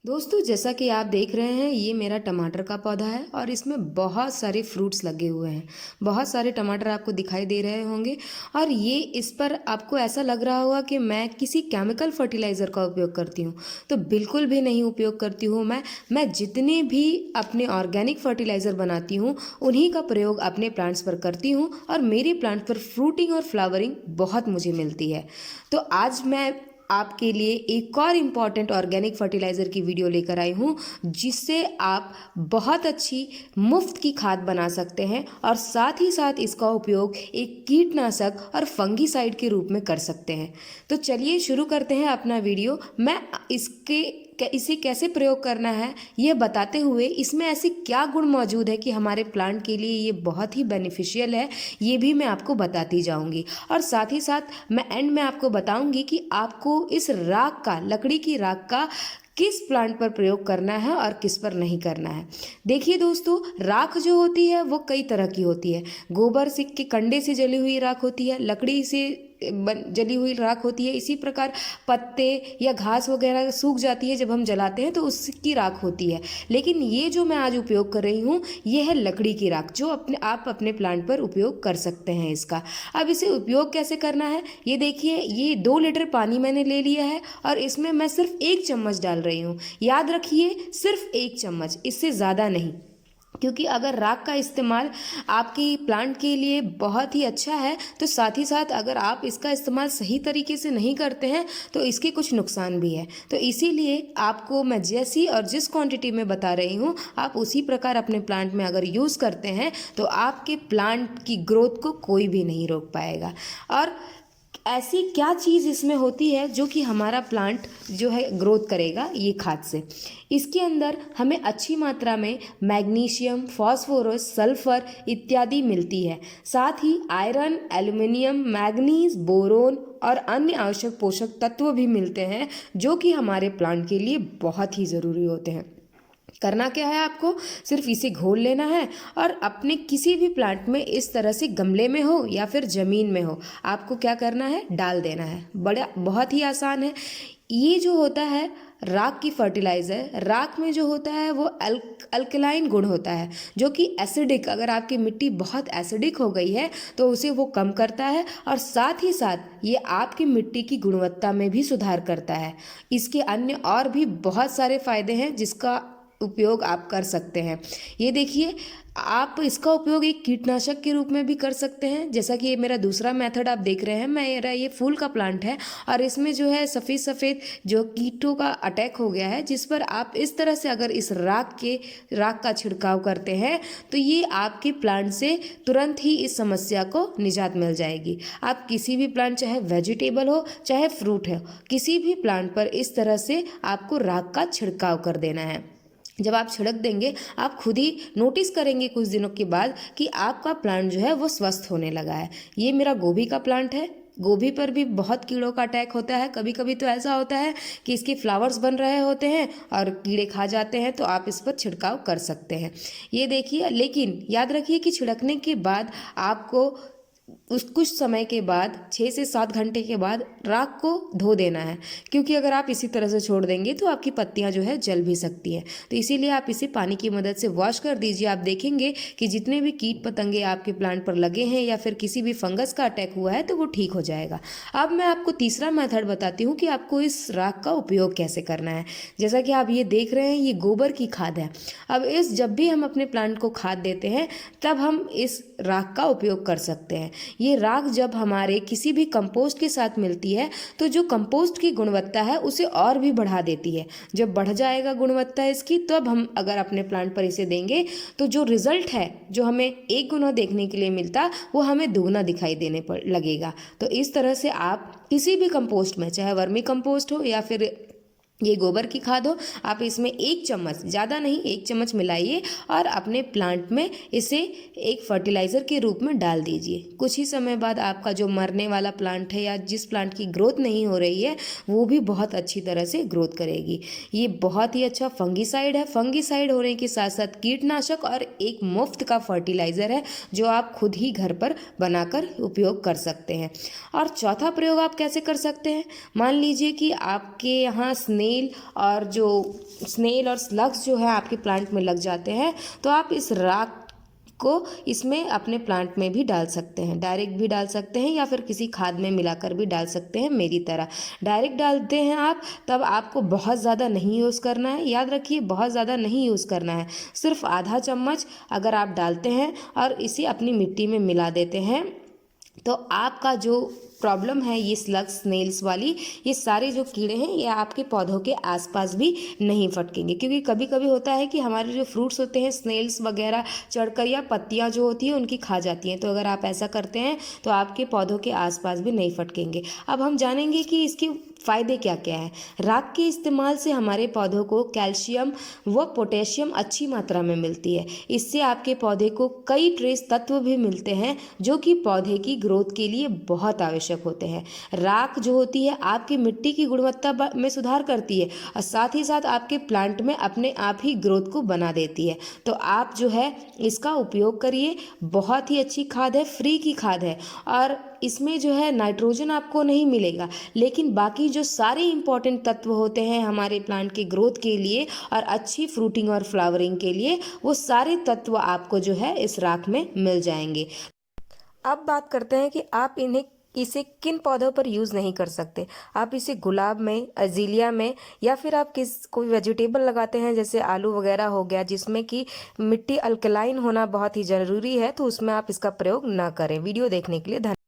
दोस्तों, जैसा कि आप देख रहे हैं, ये मेरा टमाटर का पौधा है और इसमें बहुत सारे फ्रूट्स लगे हुए हैं। बहुत सारे टमाटर आपको दिखाई दे रहे होंगे और ये इस पर आपको ऐसा लग रहा होगा कि मैं किसी केमिकल फर्टिलाइज़र का उपयोग करती हूँ। तो बिल्कुल भी नहीं उपयोग करती हूँ मैं जितने भी अपने ऑर्गेनिक फर्टिलाइज़र बनाती हूँ उन्हीं का प्रयोग अपने प्लांट्स पर करती हूँ और मेरे प्लांट पर फ्रूटिंग और फ्लावरिंग बहुत मुझे मिलती है। तो आज मैं आपके लिए एक और इम्पॉर्टेंट ऑर्गेनिक फर्टिलाइज़र की वीडियो लेकर आई हूँ, जिससे आप बहुत अच्छी मुफ्त की खाद बना सकते हैं और साथ ही साथ इसका उपयोग एक कीटनाशक और फंगीसाइड के रूप में कर सकते हैं। तो चलिए शुरू करते हैं अपना वीडियो। मैं इसे कैसे प्रयोग करना है यह बताते हुए इसमें ऐसी क्या गुण मौजूद है कि हमारे प्लांट के लिए ये बहुत ही बेनिफिशियल है, ये भी मैं आपको बताती जाऊंगी। और साथ ही साथ मैं एंड में आपको बताऊंगी कि आपको इस राख का, लकड़ी की राख का किस प्लांट पर प्रयोग करना है और किस पर नहीं करना है। देखिए दोस्तों, राख जो होती है वो कई तरह की होती है। गोबर से के कंडे से जली हुई राख होती है, लकड़ी से जली हुई राख होती है। इसी प्रकार पत्ते या घास वगैरह सूख जाती है जब हम जलाते हैं तो उसकी राख होती है। लेकिन ये जो मैं आज उपयोग कर रही हूँ ये है लकड़ी की राख, जो आप अपने प्लांट पर उपयोग कर सकते हैं इसका। अब इसे उपयोग कैसे करना है ये देखिए। ये 2 लीटर पानी मैंने ले लिया है और इसमें मैं सिर्फ 1 चम्मच डाल रही हूँ। याद रखिए, सिर्फ 1 चम्मच, इससे ज़्यादा नहीं, क्योंकि अगर राख का इस्तेमाल आपकी प्लांट के लिए बहुत ही अच्छा है तो साथ ही साथ अगर आप इसका इस्तेमाल सही तरीके से नहीं करते हैं तो इसके कुछ नुकसान भी है। तो इसीलिए आपको मैं जैसी और जिस क्वांटिटी में बता रही हूँ आप उसी प्रकार अपने प्लांट में अगर यूज़ करते हैं तो आपके प्लांट की ग्रोथ को कोई भी नहीं रोक पाएगा। और ऐसी क्या चीज़ इसमें होती है जो कि हमारा प्लांट जो है ग्रोथ करेगा ये खाद से। इसके अंदर हमें अच्छी मात्रा में मैग्नीशियम, फास्फोरस, सल्फर इत्यादि मिलती है। साथ ही आयरन, एल्युमिनियम, मैग्नीज, बोरोन और अन्य आवश्यक पोषक तत्व भी मिलते हैं जो कि हमारे प्लांट के लिए बहुत ही ज़रूरी होते हैं। करना क्या है, आपको सिर्फ इसे घोल लेना है और अपने किसी भी प्लांट में इस तरह से गमले में हो या फिर ज़मीन में हो, आपको क्या करना है, डाल देना है। बड़ा बहुत ही आसान है। ये जो होता है राख की फर्टिलाइज़र, राख में जो होता है वो अल्कलाइन गुण होता है जो कि एसिडिक, अगर आपकी मिट्टी बहुत एसिडिक हो गई है तो उसे वो कम करता है और साथ ही साथ ये आपकी मिट्टी की गुणवत्ता में भी सुधार करता है। इसके अन्य और भी बहुत सारे फायदे हैं जिसका उपयोग आप कर सकते हैं। ये देखिए, आप इसका उपयोग एक कीटनाशक के रूप में भी कर सकते हैं। जैसा कि ये मेरा दूसरा मेथड आप देख रहे हैं, मेरा ये फूल का प्लांट है और इसमें जो है सफ़ेद सफ़ेद जो कीटों का अटैक हो गया है, जिस पर आप इस तरह से अगर इस राख का छिड़काव करते हैं तो ये आपके प्लांट से तुरंत ही इस समस्या को निजात मिल जाएगी। आप किसी भी प्लांट, चाहे वेजिटेबल हो चाहे फ्रूट हो, किसी भी प्लांट पर इस तरह से आपको राख का छिड़काव कर देना है। जब आप छिड़क देंगे आप खुद ही नोटिस करेंगे कुछ दिनों के बाद कि आपका प्लांट जो है वो स्वस्थ होने लगा है। ये मेरा गोभी का प्लांट है। गोभी पर भी बहुत कीड़ों का अटैक होता है। कभी कभी तो ऐसा होता है कि इसके फ्लावर्स बन रहे होते हैं और कीड़े खा जाते हैं, तो आप इस पर छिड़काव कर सकते हैं। ये देखिए, लेकिन याद रखिए कि छिड़कने के बाद आपको उस कुछ समय के बाद 6 से 7 घंटे के बाद राख को धो देना है, क्योंकि अगर आप इसी तरह से छोड़ देंगे तो आपकी पत्तियां जो है जल भी सकती हैं। तो इसीलिए आप इसे पानी की मदद से वॉश कर दीजिए। आप देखेंगे कि जितने भी कीट पतंगे आपके प्लांट पर लगे हैं या फिर किसी भी फंगस का अटैक हुआ है तो वो ठीक हो जाएगा। अब मैं आपको तीसरा मेथड बताती हूँ कि आपको इस राख का उपयोग कैसे करना है। जैसा कि आप ये देख रहे हैं, ये गोबर की खाद है। अब जब भी हम अपने प्लांट को खाद देते हैं तब हम इस राख का उपयोग कर सकते हैं। ये राख जब हमारे किसी भी कंपोस्ट के साथ मिलती है तो जो कंपोस्ट की गुणवत्ता है उसे और भी बढ़ा देती है। जब बढ़ जाएगा गुणवत्ता इसकी, तब हम अगर अपने प्लांट पर इसे देंगे तो जो रिजल्ट है, जो हमें 1 गुना देखने के लिए मिलता वो हमें 2 गुना दिखाई देने पर लगेगा। तो इस तरह से आप किसी भी कंपोस्ट में, चाहे वर्मी कंपोस्ट हो या फिर ये गोबर की खाद हो, आप इसमें 1 चम्मच, ज़्यादा नहीं 1 चम्मच मिलाइए और अपने प्लांट में इसे एक फर्टिलाइज़र के रूप में डाल दीजिए। कुछ ही समय बाद आपका जो मरने वाला प्लांट है या जिस प्लांट की ग्रोथ नहीं हो रही है वो भी बहुत अच्छी तरह से ग्रोथ करेगी। ये बहुत ही अच्छा फंगीसाइड है। फंगीसाइड होने के साथ साथ कीटनाशक और एक मुफ्त का फर्टिलाइज़र है जो आप खुद ही घर पर बनाकर उपयोग कर सकते हैं। और चौथा प्रयोग आप कैसे कर सकते हैं, मान लीजिए कि आपके यहाँ स्नेक स्नेल और स्लग्स जो है आपके प्लांट में लग जाते हैं, तो आप इस राख को इसमें अपने प्लांट में भी डाल सकते हैं। डायरेक्ट भी डाल सकते हैं या फिर किसी खाद में मिलाकर भी डाल सकते हैं मेरी तरह। डायरेक्ट डालते हैं आप, तब आपको बहुत ज़्यादा नहीं यूज़ करना है। याद रखिए, बहुत ज़्यादा नहीं यूज़ करना है। सिर्फ आधा चम्मच अगर आप डालते हैं और इसे अपनी मिट्टी में मिला देते हैं, तो आपका जो प्रॉब्लम है ये स्लग्स स्नेल्स वाली, ये सारे जो कीड़े हैं ये आपके पौधों के आसपास भी नहीं फटकेंगे। क्योंकि कभी कभी होता है कि हमारे जो फ्रूट्स होते हैं स्नेल्स वगैरह चढ़कर या पत्तियां जो होती हैं उनकी खा जाती हैं। तो अगर आप ऐसा करते हैं तो आपके पौधों के आसपास भी नहीं फटकेंगे। अब हम जानेंगे कि इसके फ़ायदे क्या क्या है। राख के इस्तेमाल से हमारे पौधों को कैल्शियम व पोटेशियम अच्छी मात्रा में मिलती है। इससे आपके पौधे को कई ट्रेस तत्व भी मिलते हैं जो कि पौधे की ग्रोथ के लिए बहुत आवश्यक होते हैं। राख जो होती है आपकी मिट्टी की गुणवत्ता में सुधार करती है और साथ ही साथ आपके प्लांट में अपने आप ही ग्रोथ को बना देती है। तो आप जो है इसका उपयोग करिए। बहुत ही अच्छी खाद है, फ्री की खाद है और इसमें जो है नाइट्रोजन आपको नहीं मिलेगा, लेकिन बाकी जो सारे इंपॉर्टेंट तत्व होते हैं हमारे प्लांट के ग्रोथ के लिए और अच्छी फ्रूटिंग और फ्लावरिंग के लिए, वो सारे तत्व आपको जो है इस राख में मिल जाएंगे। अब बात करते हैं कि आप इसे किन पौधों पर यूज़ नहीं कर सकते। आप इसे गुलाब में, अजीलिया में या फिर आप कोई वेजिटेबल लगाते हैं जैसे आलू वगैरह हो गया, जिसमें कि मिट्टी अल्कलाइन होना बहुत ही ज़रूरी है, तो उसमें आप इसका प्रयोग ना करें। वीडियो देखने के लिए धन्यवाद।